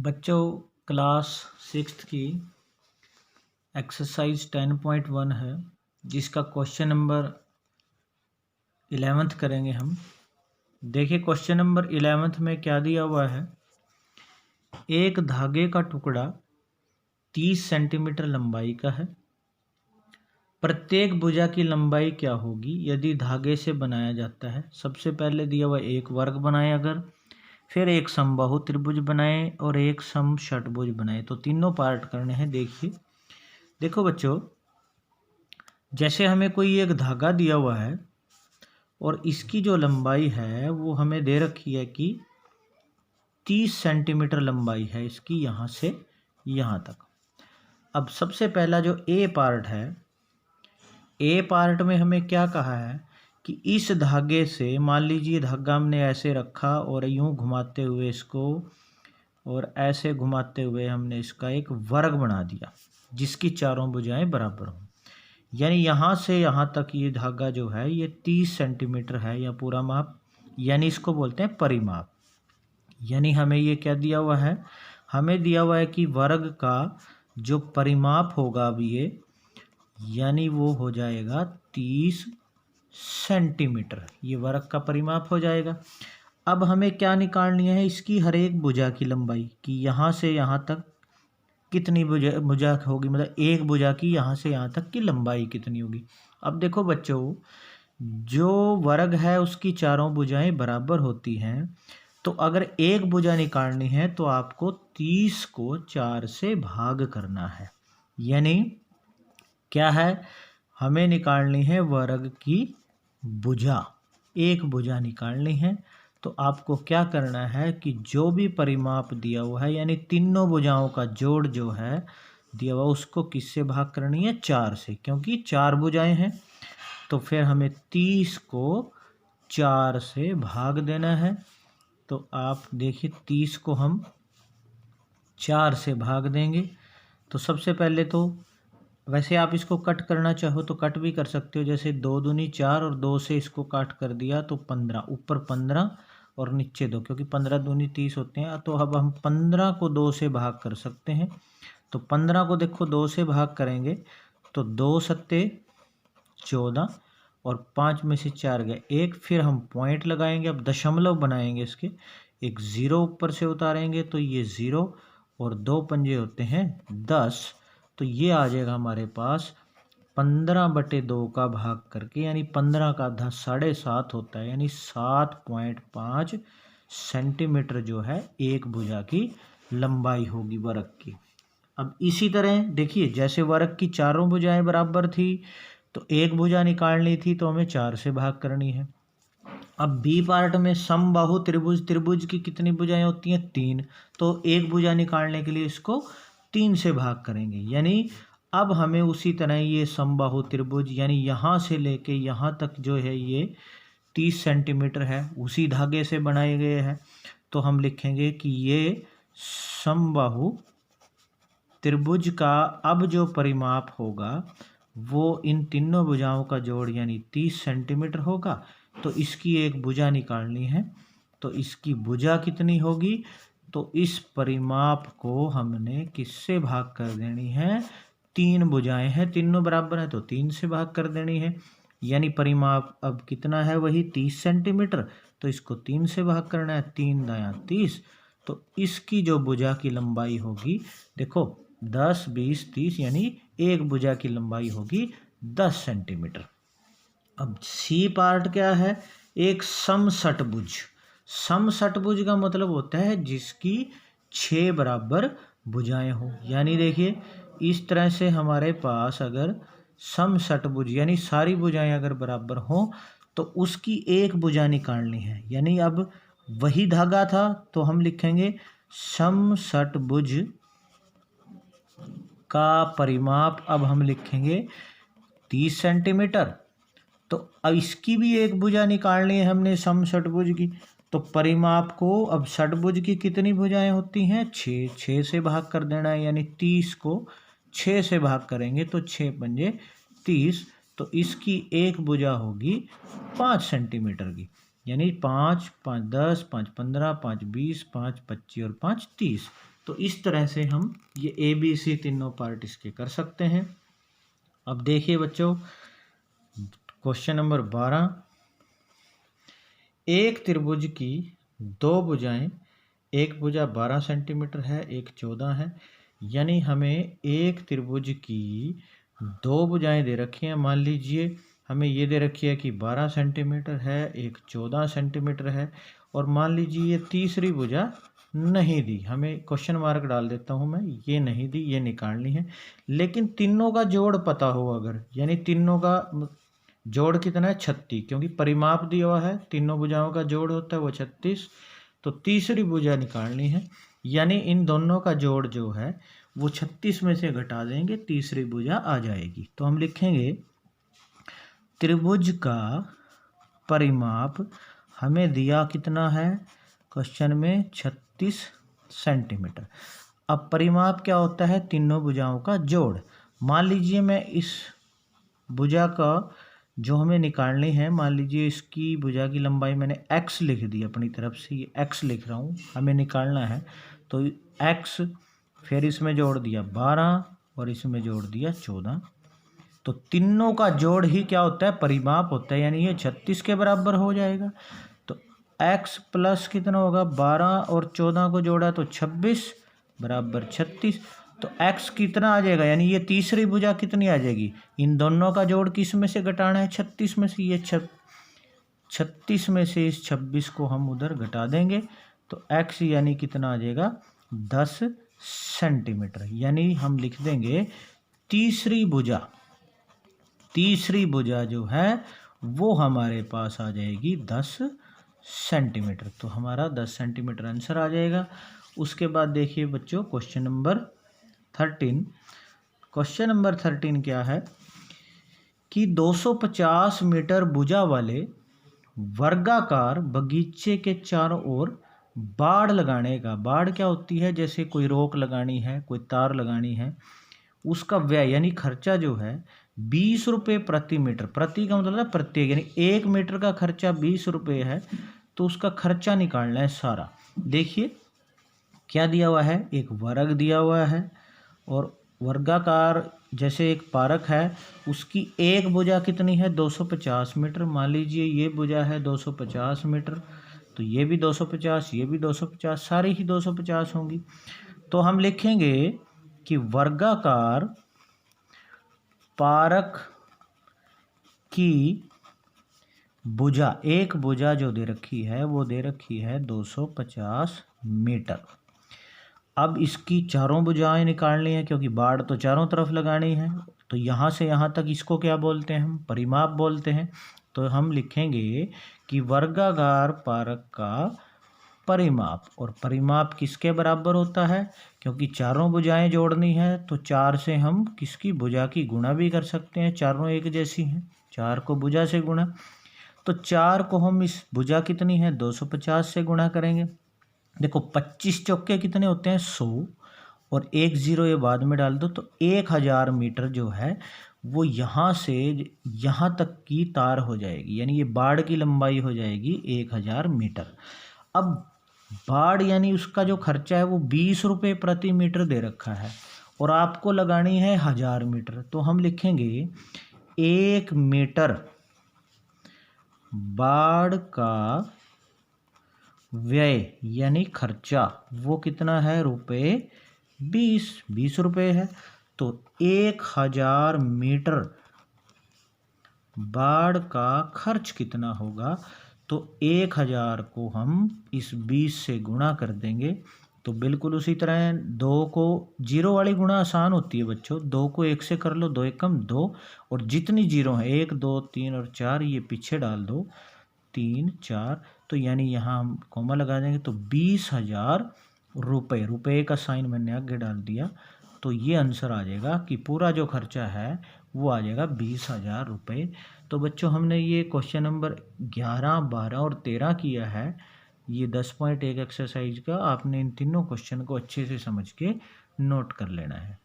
बच्चों class 6th की exercise 10.1 है जिसका क्वेश्चन नंबर 11th करेंगे हम। देखिए क्वेश्चन नंबर 11th में क्या दिया हुआ है। एक धागे का टुकड़ा 30 सेंटीमीटर लंबाई का है। प्रत्येक भुजा की लंबाई क्या होगी यदि धागे से बनाया जाता है। सबसे पहले दिया हुआ एक वर्ग बनाए, अगर फिर एक समबाहु त्रिभुज बनाए और एक सम षटभुज बनाए। तो तीनों पार्ट करने हैं। देखो बच्चों, जैसे हमें कोई एक धागा दिया हुआ है और इसकी जो लंबाई है वो हमें दे रखी है कि 30 सेंटीमीटर लंबाई है इसकी, यहाँ से यहाँ तक। अब सबसे पहला जो ए पार्ट है, ए पार्ट में हमें क्या कहा है कि इस धागे से, मान लीजिए धागा हमने ऐसे रखा और यूं घुमाते हुए इसको और ऐसे घुमाते हुए हमने इसका एक वर्ग बना दिया जिसकी चारों भुजाएं बराबर हों। यानी यहाँ से यहाँ तक ये धागा जो है ये 30 सेंटीमीटर है या पूरा माप, यानी इसको बोलते हैं परिमाप। यानी हमें ये क्या दिया हुआ है, हमें दिया हुआ है कि वर्ग का जो परिमाप होगा अब ये, यानी वो हो जाएगा 30 सेंटीमीटर। ये वर्ग का परिमाप हो जाएगा। अब हमें क्या निकालनी है, इसकी हर एक भुजा की लंबाई कि यहाँ से यहाँ तक कितनी भुजा होगी, मतलब एक भुजा की यहाँ से यहाँ तक की लंबाई कितनी होगी। अब देखो बच्चों, जो वर्ग है उसकी चारों भुजाएं बराबर होती हैं, तो अगर एक भुजा निकालनी है तो आपको 30 को 4 से भाग करना है। यानी क्या है, हमें निकालनी है वर्ग की भुजा, एक भुजा निकालनी है। तो आपको क्या करना है कि जो भी परिमाप दिया हुआ है, यानी तीनों भुजाओं का जोड़ जो है दिया हुआ, उसको किससे भाग करनी है, 4 से, क्योंकि 4 भुजाएं हैं। तो फिर हमें 30 को 4 से भाग देना है। तो आप देखिए 30 को हम 4 से भाग देंगे तो सबसे पहले तो, वैसे आप इसको कट करना चाहो तो कट भी कर सकते हो, जैसे 2 दूनी 4 और 2 से इसको काट कर दिया तो 15, ऊपर 15 और नीचे 2, क्योंकि 15 दूनी 30 होते हैं। तो अब हम 15 को 2 से भाग कर सकते हैं। तो 15 को देखो 2 से भाग करेंगे तो 2 सत्ते 14 और 5 में से 4 गए 1, फिर हम पॉइंट लगाएंगे। अब दशमलव बनाएंगे, इसके एक 0 ऊपर से उतारेंगे तो ये 0 और 2 पंजे होते हैं 10। तो ये आ जाएगा हमारे पास 15/2 का भाग करके, यानी 15 का आधा 7.5 होता है, यानी 7.5 सेंटीमीटर जो है एक भुजा की लंबाई होगी वर्ग की। अब इसी तरह देखिए, जैसे वर्ग की चारों भुजाएं बराबर थी तो एक भुजा निकालनी थी तो हमें 4 से भाग करनी है। अब बी पार्ट में समबाहु त्रिभुज, त्रिभुज की कितनी भुजाएं होती हैं, 3। तो एक भुजा निकालने के लिए इसको 3 से भाग करेंगे। यानी अब हमें उसी तरह ये समबाहु त्रिभुज, यानी यहाँ से लेके यहाँ तक जो है ये 30 सेंटीमीटर है, उसी धागे से बनाए गए हैं। तो हम लिखेंगे कि ये समबाहु त्रिभुज का अब जो परिमाप होगा वो इन तीनों भुजाओं का जोड़ यानी 30 सेंटीमीटर होगा। तो इसकी एक भुजा निकालनी है, तो इसकी भुजा कितनी होगी, तो इस परिमाप को हमने किससे भाग कर देनी है, 3 भुजाएं हैं, तीनों बराबर है तो 3 से भाग कर देनी है। यानी परिमाप अब कितना है, वही 30 सेंटीमीटर, तो इसको 3 से भाग करना है, 3 दाया 30। तो इसकी जो भुजा की लंबाई होगी, देखो 10, 20, 30, यानी एक भुजा की लंबाई होगी 10 सेंटीमीटर। अब सी पार्ट क्या है, एक समषटभुज। समषटभुज का मतलब होता है जिसकी 6 बराबर भुजाएं हो। यानी देखिए इस तरह से हमारे पास अगर समषटभुज यानी सारी भुजाएं अगर बराबर हो तो उसकी एक भुजा निकालनी है। यानी अब वही धागा था तो हम लिखेंगे समषटभुज का परिमाप, अब हम लिखेंगे 30 सेंटीमीटर। तो अब इसकी भी एक भुजा निकालनी है हमने समषटभुज की। तो परिमाप को, अब षटभुज की कितनी भुजाएं होती हैं, 6, 6 से भाग कर देना है। यानी 30 को 6 से भाग करेंगे तो 6 पंजे 30। तो इसकी एक भुजा होगी 5 सेंटीमीटर की। यानी 5, 5, 10, 5, 15, 5, 20, 5, 25 और 5, 30। तो इस तरह से हम ये ABC तीनों पार्ट इसके कर सकते हैं। अब देखिए बच्चों, क्वेश्चन नंबर 12, एक त्रिभुज की दो भुजाएं, एक भुजा 12 सेंटीमीटर है, एक 14 है, यानी हमें एक त्रिभुज की दो भुजाएं दे रखी हैं। मान लीजिए हमें ये दे रखी है कि 12 सेंटीमीटर है, एक 14 सेंटीमीटर है, और मान लीजिए ये तीसरी भुजा नहीं दी, हमें क्वेश्चन मार्क डाल देता हूँ मैं, ये नहीं दी, ये निकालनी है। लेकिन तीनों का जोड़ पता हो अगर, यानी तीनों का जोड़ कितना है 36, क्योंकि परिमाप दिया हुआ है, तीनों भुजाओं का जोड़ होता है वो 36, तो तीसरी भुजा निकालनी है, यानी इन दोनों का जोड़ जो है वो 36 में से घटा देंगे, तीसरी भुजा आ जाएगी। तो हम लिखेंगे त्रिभुज का परिमाप हमें दिया कितना है क्वेश्चन में 36 सेंटीमीटर। अब परिमाप क्या होता है, तीनों भुजाओं का जोड़। मान लीजिए मैं इस भुजा का जो हमें निकालनी है, मान लीजिए इसकी भुजा की लंबाई मैंने x लिख दी अपनी तरफ से, ये x लिख रहा हूँ, हमें निकालना है तो x, फिर इसमें जोड़ दिया 12 और इसमें जोड़ दिया 14, तो तीनों का जोड़ ही क्या होता है, परिमाप होता है, यानी ये 36 के बराबर हो जाएगा। तो x प्लस कितना होगा, 12 और 14 को जोड़ा तो 26 बराबर 36, तो x कितना आ जाएगा, यानी ये तीसरी भुजा कितनी आ जाएगी, इन दोनों का जोड़ किस में से घटाना है, 36 में से, ये 36 में से इस 26 को हम उधर घटा देंगे, तो x यानी कितना आ जाएगा 10 सेंटीमीटर, यानी हम लिख देंगे तीसरी भुजा जो है वो हमारे पास आ जाएगी 10 सेंटीमीटर। तो हमारा 10 सेंटीमीटर आंसर आ जाएगा। उसके बाद देखिए बच्चों क्वेश्चन नंबर 13। क्वेश्चन नंबर 13 क्या है कि 250 मीटर भुजा वाले वर्गाकार बगीचे के चारों ओर बाड़ लगाने का, बाड़ क्या होती है, जैसे कोई रोक लगानी है, कोई तार लगानी है, उसका व्यय यानी खर्चा जो है 20 रुपये प्रति मीटर, प्रति का मतलब है प्रत्येक, यानी 1 मीटर का खर्चा 20 रुपये है, तो उसका खर्चा निकालना है सारा। देखिए क्या दिया हुआ है, एक वर्ग दिया हुआ है और वर्गाकार जैसे एक पारक है, उसकी एक भुजा कितनी है 250 मीटर, मान लीजिए ये भुजा है 250 मीटर, तो ये भी 250, ये भी 250, सारी ही 250 होंगी। तो हम लिखेंगे कि वर्गाकार पारक की भुजा, एक भुजा जो दे रखी है वो दे रखी है 250 मीटर। अब इसकी चारों भुजाएं निकालनी है, क्योंकि बाड़ तो चारों तरफ लगानी है, तो यहाँ से यहाँ तक इसको क्या बोलते हैं, हम परिमाप बोलते हैं। तो हम लिखेंगे कि वर्गाकार पारक का परिमाप, और परिमाप किसके बराबर होता है, क्योंकि चारों भुजाएं जोड़नी है तो 4 से हम किसकी भुजा की गुणा भी कर सकते हैं, चारों एक जैसी हैं, 4 को भुजा से गुणा, तो 4 को हम इस भुजा कितनी है 250 से गुणा करेंगे। देखो 25 चौके कितने होते हैं 100, और 1 0 ये बाद में डाल दो, तो 1000 मीटर जो है वो यहाँ से यहाँ तक की तार हो जाएगी, यानी ये बाड़ की लंबाई हो जाएगी 1000 मीटर। अब बाड़ यानी उसका जो खर्चा है वो 20 रुपये प्रति मीटर दे रखा है, और आपको लगानी है 1000 मीटर, तो हम लिखेंगे 1 मीटर बाड़ का व्यय यानी खर्चा वो कितना है रुपये 20 रुपये है, तो 1000 मीटर बाड़ का खर्च कितना होगा, तो 1000 को हम इस 20 से गुणा कर देंगे, तो बिल्कुल उसी तरह 2 को 0 वाली गुणा आसान होती है बच्चों, 2 को 1 से कर लो, 2 एकम 2, और जितनी 0 है 1 2 3 और 4 ये पीछे डाल दो, 3 4, तो यानी यहाँ हम कॉमा लगा देंगे, तो 20,000 रुपये, रुपये का साइन मैंने आगे डाल दिया, तो ये आंसर आ जाएगा कि पूरा जो खर्चा है वो आ जाएगा 20,000 रुपये। तो बच्चों हमने ये क्वेश्चन नंबर 11, 12 और 13 किया है, ये 10.1 एक्सरसाइज का। आपने इन तीनों क्वेश्चन को अच्छे से समझ के नोट कर लेना है।